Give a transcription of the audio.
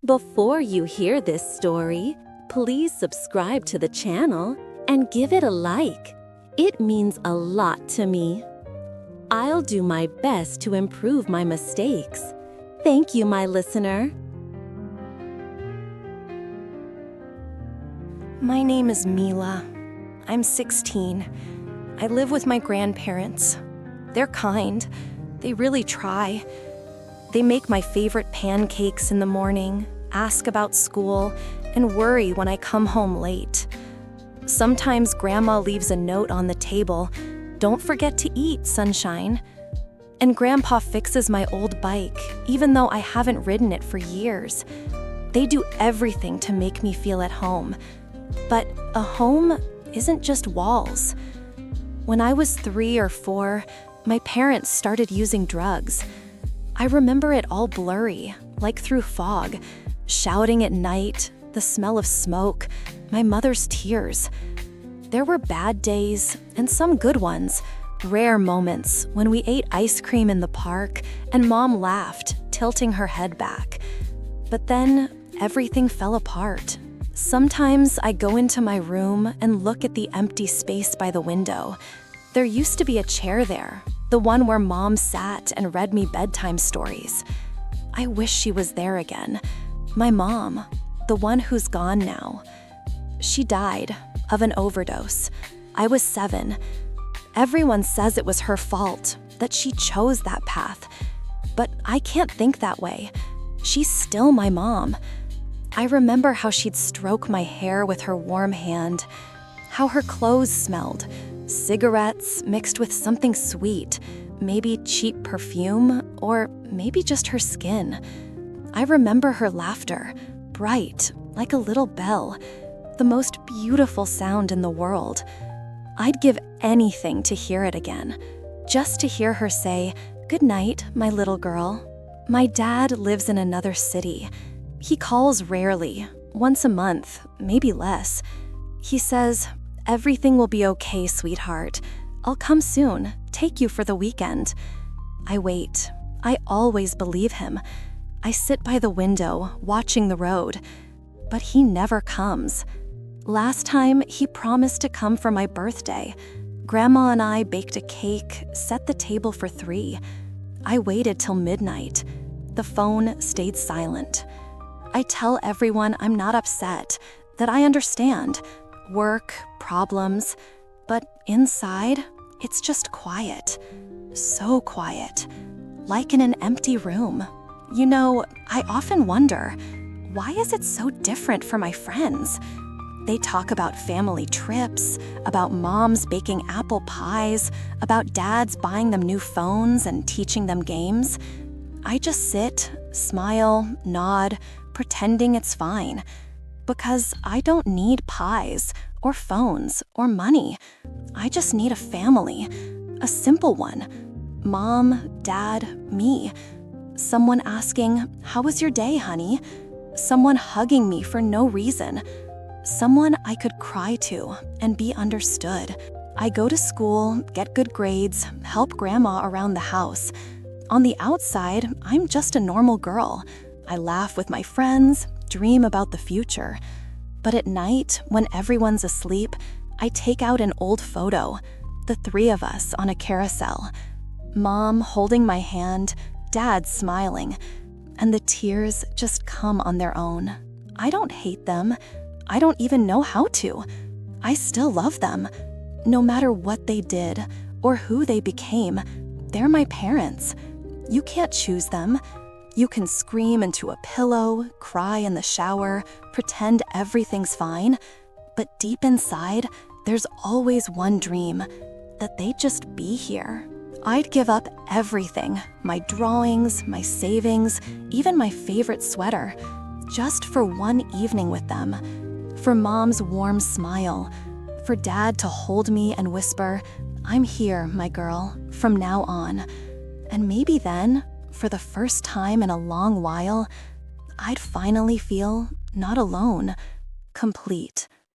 Before you hear this story, please subscribe to the channel and give it a like. It means a lot to me. I'll do my best to improve my mistakes. Thank you, my listener. My name is Mila. I'm 16. I live with my grandparents. They're kind. They really try. They make my favorite pancakes in the morning, ask about school, and worry when I come home late. Sometimes Grandma leaves a note on the table, "Don't forget to eat, sunshine." And Grandpa fixes my old bike, even though I haven't ridden it for years. They do everything to make me feel at home. But a home isn't just walls. When I was 3 or 4, my parents started using drugs. I remember it all blurry, like through fog, shouting at night, the smell of smoke, my mother's tears. There were bad days and some good ones, rare moments when we ate ice cream in the park and Mom laughed, tilting her head back. But then everything fell apart. Sometimes I go into my room and look at the empty space by the window. There used to be a chair there, the one where Mom sat and read me bedtime stories. I wish she was there again. My mom, the one who's gone now. She died of an overdose. I was 7. Everyone says it was her fault, that she chose that path. But I can't think that way. She's still my mom. I remember how she'd stroke my hair with her warm hand, how her clothes smelled, cigarettes mixed with something sweet, maybe cheap perfume, or maybe just her skin. I remember her laughter, bright, like a little bell, the most beautiful sound in the world. I'd give anything to hear it again, just to hear her say, "Good night, my little girl." My dad lives in another city. He calls rarely, once a month, maybe less. He says, "Everything will be okay, sweetheart. I'll come soon, take you for the weekend." I wait. I always believe him. I sit by the window, watching the road. But he never comes. Last time, he promised to come for my birthday. Grandma and I baked a cake, set the table for 3. I waited till midnight. The phone stayed silent. I tell everyone I'm not upset, that I understand. Work, problems, but inside, it's just quiet. So quiet, like in an empty room. You know, I often wonder, why is it so different for my friends? They talk about family trips, about moms baking apple pies, about dads buying them new phones and teaching them games. I just sit, smile, nod, pretending it's fine. Because I don't need pies, or phones, or money. I just need a family, a simple one. Mom, Dad, me. Someone asking, "How was your day, honey?" Someone hugging me for no reason. Someone I could cry to and be understood. I go to school, get good grades, help Grandma around the house. On the outside, I'm just a normal girl. I laugh with my friends, dream about the future. But at night, when everyone's asleep, I take out an old photo, the 3 of us on a carousel. Mom holding my hand, Dad smiling, and the tears just come on their own. I don't hate them. I don't even know how to. I still love them. No matter what they did or who they became, they're my parents. You can't choose them. You can scream into a pillow, cry in the shower, pretend everything's fine. But deep inside, there's always one dream, that they'd just be here. I'd give up everything, my drawings, my savings, even my favorite sweater, just for one evening with them. For Mom's warm smile, for Dad to hold me and whisper, "I'm here, my girl, from now on." And maybe then, for the first time in a long while, I'd finally feel not alone, complete.